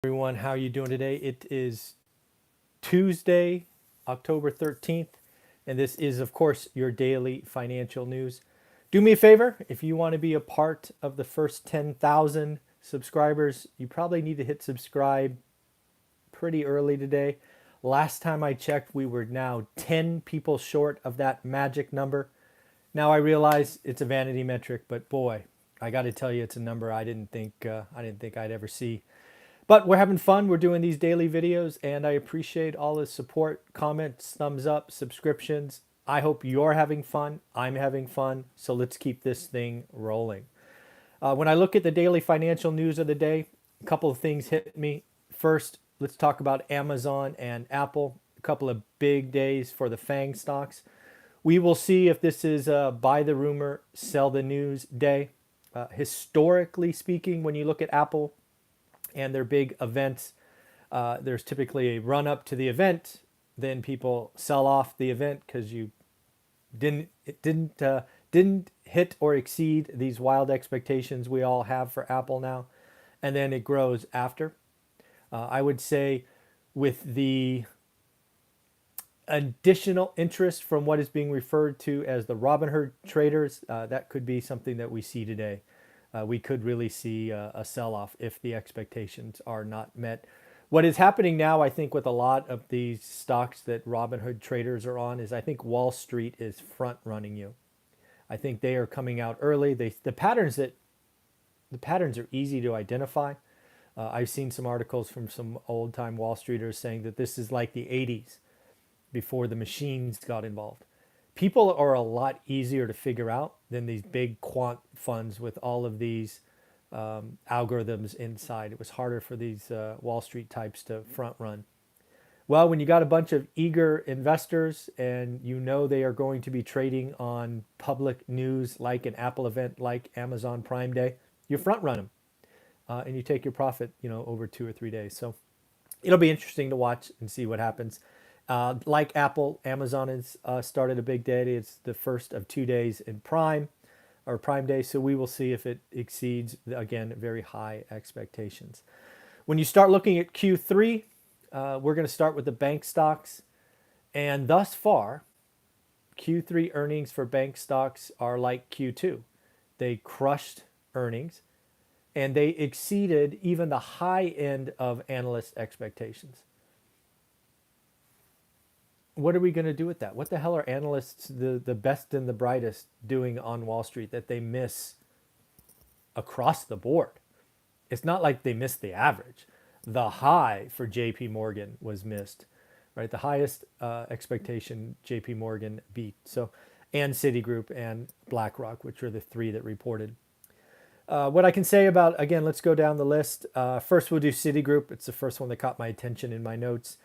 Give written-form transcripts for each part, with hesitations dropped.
Everyone, how are you doing today? It is Tuesday, October 13th, and this is, of course, your daily financial news. Do me a favor, if you want to be a part of the first 10,000 subscribers, you probably need to hit subscribe pretty early today. Last time I checked, we were now 10 people short of that magic number. Now I realize it's a vanity metric, but boy, I got to tell you, it's a number I didn't think I'd ever see. But we're having fun. We're doing these daily videos, and I appreciate all the support, comments, thumbs up, subscriptions. I hope you're having fun. I'm having fun. So let's keep this thing rolling. When I look at the daily financial news of the day, a couple of things hit me. First, let's talk about Amazon and Apple. A couple of big days for the FANG stocks. We will see if this is a buy the rumor, sell the news day. Historically speaking, when you look at Apple and their big events, there's typically a run up to the event. Then people sell off the event because you didn't hit or exceed these wild expectations we all have for Apple now, and then it grows after. I would say with the additional interest from what is being referred to as the Robinhood traders, that could be something that we see today. We could really see a sell-off if the expectations are not met. What is happening now, I think, with a lot of these stocks that Robinhood traders are on is I think Wall Street is front-running you. I think they are coming out early. The patterns are easy to identify. I've seen some articles from some old-time Wall Streeters saying that this is like the 80s before the machines got involved. People are a lot easier to figure out than these big quant funds with all of these algorithms inside. It was harder for these Wall Street types to front run. Well, when you got a bunch of eager investors and you know they are going to be trading on public news like an Apple event, like Amazon Prime Day, you front run them and you take your profit, over 2 or 3 days. So it'll be interesting to watch and see what happens. Like Apple, Amazon has started a big day. It's the first of 2 days in Prime Day. So we will see if it exceeds, again, very high expectations. When you start looking at Q3, we're going to start with the bank stocks. And thus far, Q3 earnings for bank stocks are like Q2. They crushed earnings and they exceeded even the high end of analyst expectations. What are we going to do with that? What the hell are analysts, the best and the brightest, doing on Wall Street that they miss across the board? It's not like they missed the average. The high for JP Morgan was missed, right? The highest expectation JP Morgan beat. So, and Citigroup and BlackRock, which are the three that reported. What I can say about, again, let's go down the list. First, we'll do Citigroup. It's the first one that caught my attention in my notes.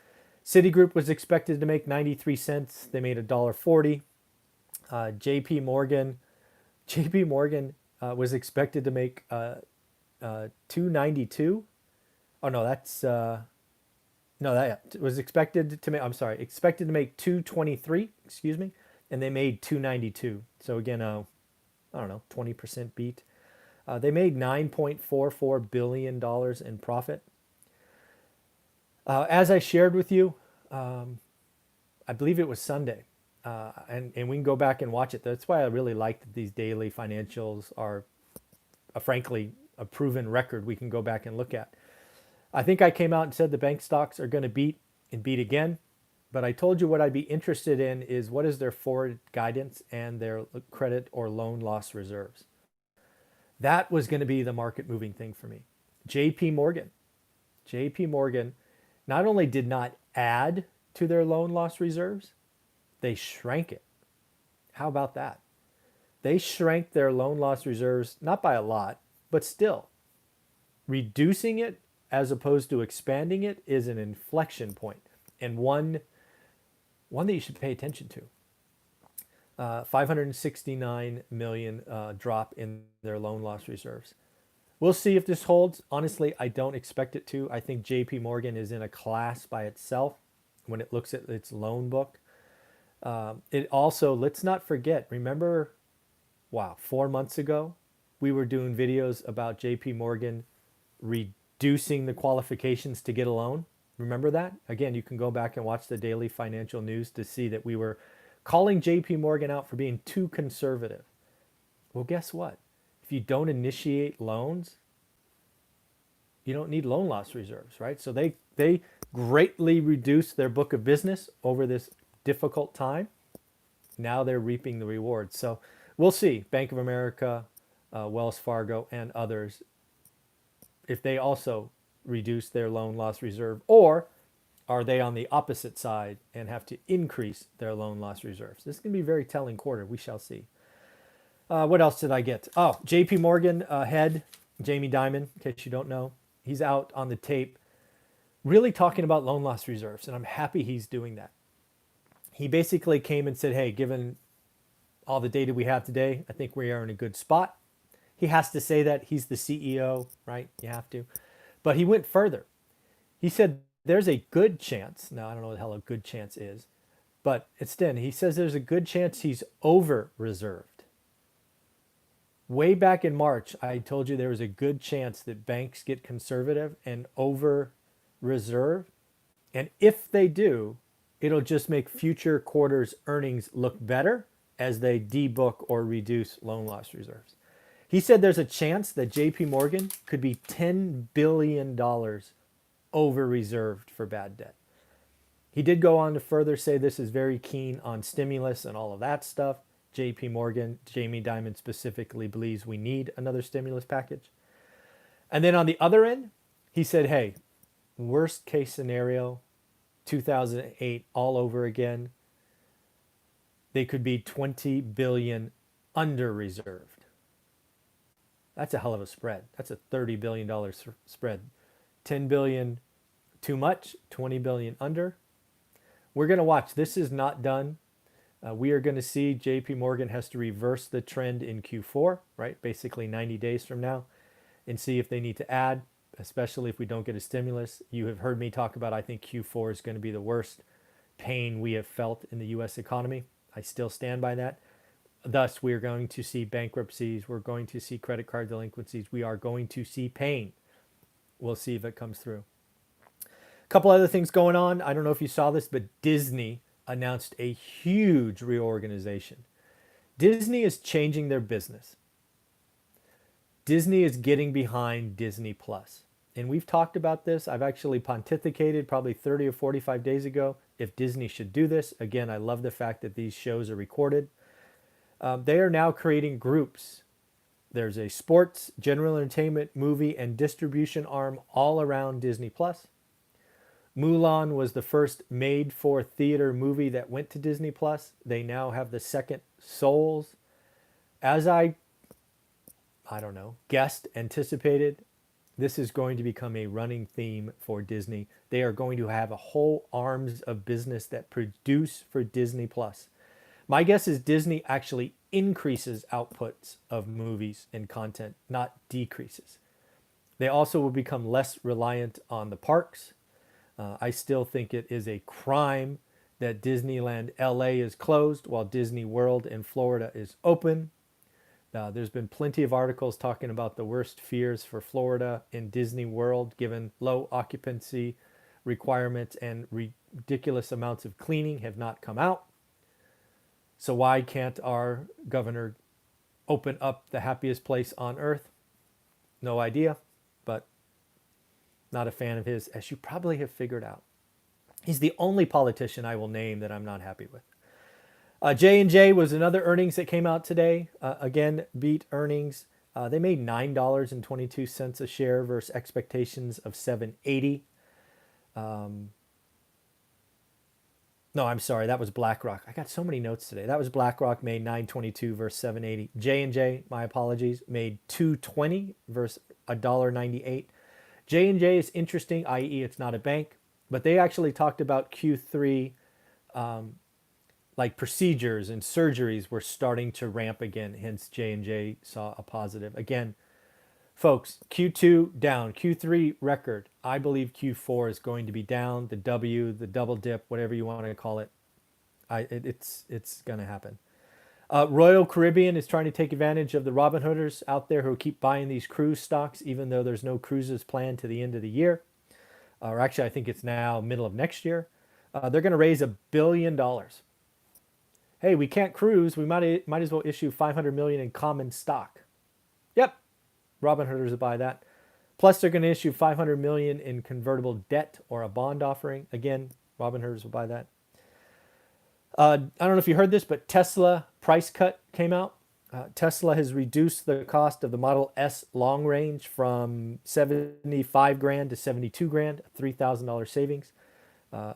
Citigroup was expected to make 93 cents. They made $1.40. JP Morgan was expected to make 292. Oh no, that's no, that was expected to make. I'm sorry, expected to make 223. Excuse me, and they made 292. So again, I don't know, 20% beat. They made $9.44 billion in profit. As I shared with you, I believe it was Sunday, and we can go back and watch it. That's why I really like that these daily financials are, frankly, a proven record we can go back and look at. I think I came out and said the bank stocks are going to beat and beat again, but I told you what I'd be interested in is what is their forward guidance and their credit or loan loss reserves. That was going to be the market moving thing for me. JP Morgan not only did not add to their loan loss reserves, they shrank it. How about that? They shrank their loan loss reserves, not by a lot, but still. Reducing it as opposed to expanding it is an inflection point, and one that you should pay attention to. 569 million drop in their loan loss reserves. We'll see if this holds. Honestly, I don't expect it to. I think JP Morgan is in a class by itself when it looks at its loan book. It also, let's not forget, remember, 4 months ago, we were doing videos about JP Morgan reducing the qualifications to get a loan. Remember that? Again, you can go back and watch the daily financial news to see that we were calling JP Morgan out for being too conservative. Well, guess what? If you don't initiate loans, you don't need loan loss reserves, right? So they greatly reduced their book of business over this difficult time. Now they're reaping the rewards. So we'll see. Bank of America, Wells Fargo, and others, if they also reduce their loan loss reserve, or are they on the opposite side and have to increase their loan loss reserves? This is going to be a very telling quarter. We shall see. What else did I get? Oh, JP Morgan head, Jamie Dimon, in case you don't know, he's out on the tape really talking about loan loss reserves, and I'm happy he's doing that. He basically came and said, hey, given all the data we have today, I think we are in a good spot. He has to say that. He's the CEO, right? You have to. But he went further. He said there's a good chance. Now, I don't know what the hell a good chance is, but instead, he says there's a good chance he's over reserved. Way back in March, I told you there was a good chance that banks get conservative and over reserve. And if they do, it'll just make future quarters' earnings look better as they debook or reduce loan loss reserves. He said there's a chance that JP Morgan could be $10 billion over reserved for bad debt. He did go on to further say this is very keen on stimulus and all of that stuff. JP Morgan, Jamie Dimon specifically believes we need another stimulus package. And then on the other end, he said, hey, worst case scenario, 2008 all over again. They could be 20 billion under reserved. That's a hell of a spread. That's a $30 billion spread. 10 billion too much, 20 billion under. We're going to watch. This is not done. We are going to see JP Morgan has to reverse the trend in Q4, right? Basically 90 days from now, and see if they need to add, especially if we don't get a stimulus. You have heard me talk about, I think Q4 is going to be the worst pain we have felt in the U.S. economy. I still stand by that. Thus, we are going to see bankruptcies. We're going to see credit card delinquencies. We are going to see pain. We'll see if it comes through. A couple other things going on. I don't know if you saw this, but Disney announced a huge reorganization. Disney is changing their business. Disney is getting behind Disney Plus. And we've talked about this. I've actually pontificated probably 30 or 45 days ago if Disney should do this. Again, I love the fact that these shows are recorded. They are now creating groups. There's a sports, general entertainment, movie, and distribution arm all around Disney Plus. Mulan was the first made-for-theater movie that went to Disney Plus. They now have the second Souls. As I don't know, guessed, anticipated, this is going to become a running theme for Disney. They are going to have a whole arms of business that produce for Disney Plus. My guess is Disney actually increases outputs of movies and content, not decreases. They also will become less reliant on the parks. I still think it is a crime that Disneyland LA is closed while Disney World in Florida is open. There's been plenty of articles talking about the worst fears for Florida in Disney World, given low occupancy requirements and ridiculous amounts of cleaning have not come out. So why can't our governor open up the happiest place on earth? No idea, but not a fan of his, as you probably have figured out. He's the only politician I will name that I'm not happy with. J&J was another earnings that came out today. Again, beat earnings. They made $9.22 a share versus expectations of $7.80. No, I'm sorry. That was BlackRock. I got so many notes today. That was BlackRock made $9.22 versus $7.80. J&J, my apologies, made $2.20 versus $1.98. J&J is interesting, i.e. it's not a bank, but they actually talked about Q3 like procedures and surgeries were starting to ramp again. Hence, J&J saw a positive. Again, folks, Q2 down, Q3 record. I believe Q4 is going to be down. The W, the double dip, whatever you want to call it. It's going to happen. Royal Caribbean is trying to take advantage of the Robinhooders out there who keep buying these cruise stocks, even though there's no cruises planned to the end of the year. Or actually, I think it's now middle of next year. They're going to raise $1 billion. Hey, we can't cruise. We might as well issue 500 million in common stock. Yep, Robinhooders will buy that. Plus, they're going to issue 500 million in convertible debt or a bond offering. Again, Robinhooders will buy that. I don't know if you heard this, but Tesla price cut came out. Tesla has reduced the cost of the Model S long range from 75 grand to 72 grand, $3,000 savings.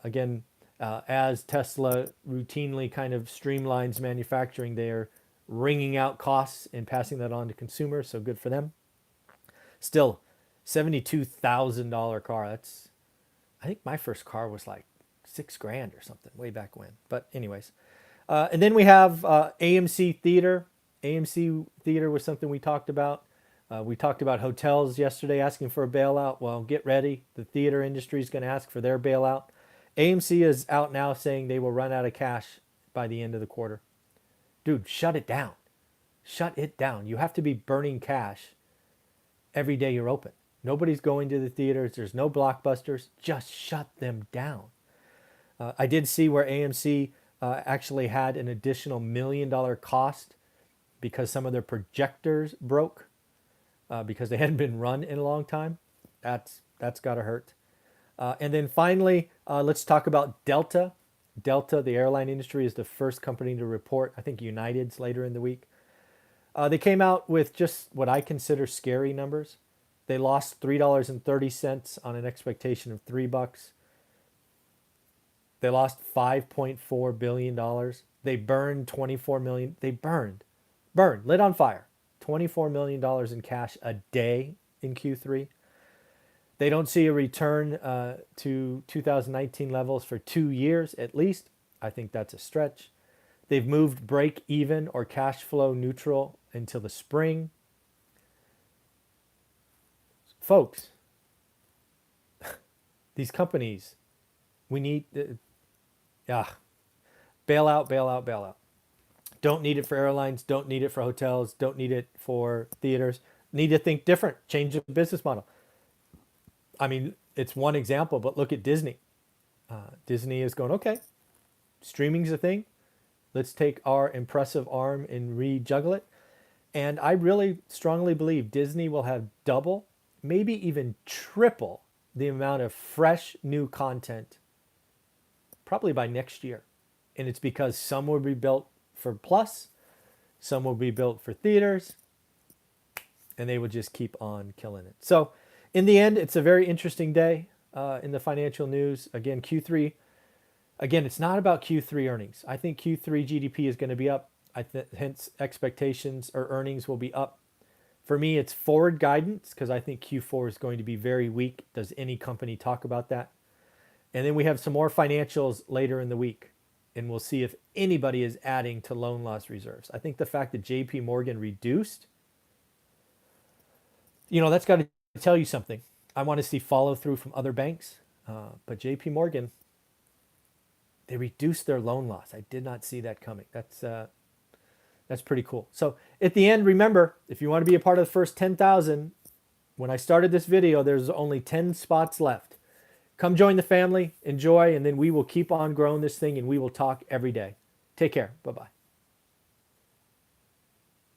Again, as Tesla routinely kind of streamlines manufacturing, they're wringing out costs and passing that on to consumers. So good for them. Still, $72,000 car. That's, I think my first car was like 6 grand or something way back when. But anyways, and then we have AMC Theater. AMC Theater was something we talked about. We talked about hotels yesterday asking for a bailout. Well, get ready. The theater industry is going to ask for their bailout. AMC is out now saying they will run out of cash by the end of the quarter. Dude, shut it down. Shut it down. You have to be burning cash every day you're open. Nobody's going to the theaters. There's no blockbusters. Just shut them down. I did see where AMC actually had an additional $1 million cost because some of their projectors broke because they hadn't been run in a long time. That's got to hurt. And then finally, let's talk about Delta. Delta, the airline industry, is the first company to report. I think United's later in the week. They came out with just what I consider scary numbers. They lost $3.30 on an expectation of $3. They lost $5.4 billion. They burned $24 million. They burned, lit on fire, $24 million in cash a day in Q3. They don't see a return to 2019 levels for 2 years at least. I think that's a stretch. They've moved break even or cash flow neutral until the spring. Folks, these companies, we need, bailout. Don't need it for airlines, don't need it for hotels, don't need it for theaters. Need to think different, change the business model. I mean, it's one example, but look at Disney. Disney is going, okay, streaming's a thing. Let's take our impressive arm and rejuggle it. And I really strongly believe Disney will have double, maybe even triple the amount of fresh new content probably by next year. And it's because some will be built for Plus, some will be built for theaters, and they will just keep on killing it. So in the end, it's a very interesting day in the financial news. Again, Q3, it's not about Q3 earnings. I think Q3 GDP is going to be up. Hence, expectations or earnings will be up. For me, it's forward guidance because I think Q4 is going to be very weak. Does any company talk about that? And then we have some more financials later in the week, and we'll see if anybody is adding to loan loss reserves. I think the fact that JP Morgan reduced, that's got to tell you something. I want to see follow through from other banks, but JP Morgan, they reduced their loan loss. I did not see that coming. That's pretty cool. So at the end, remember, if you want to be a part of the first 10,000, when I started this video, there's only 10 spots left. Come join the family, enjoy, and then we will keep on growing this thing and we will talk every day. Take care. Bye-bye.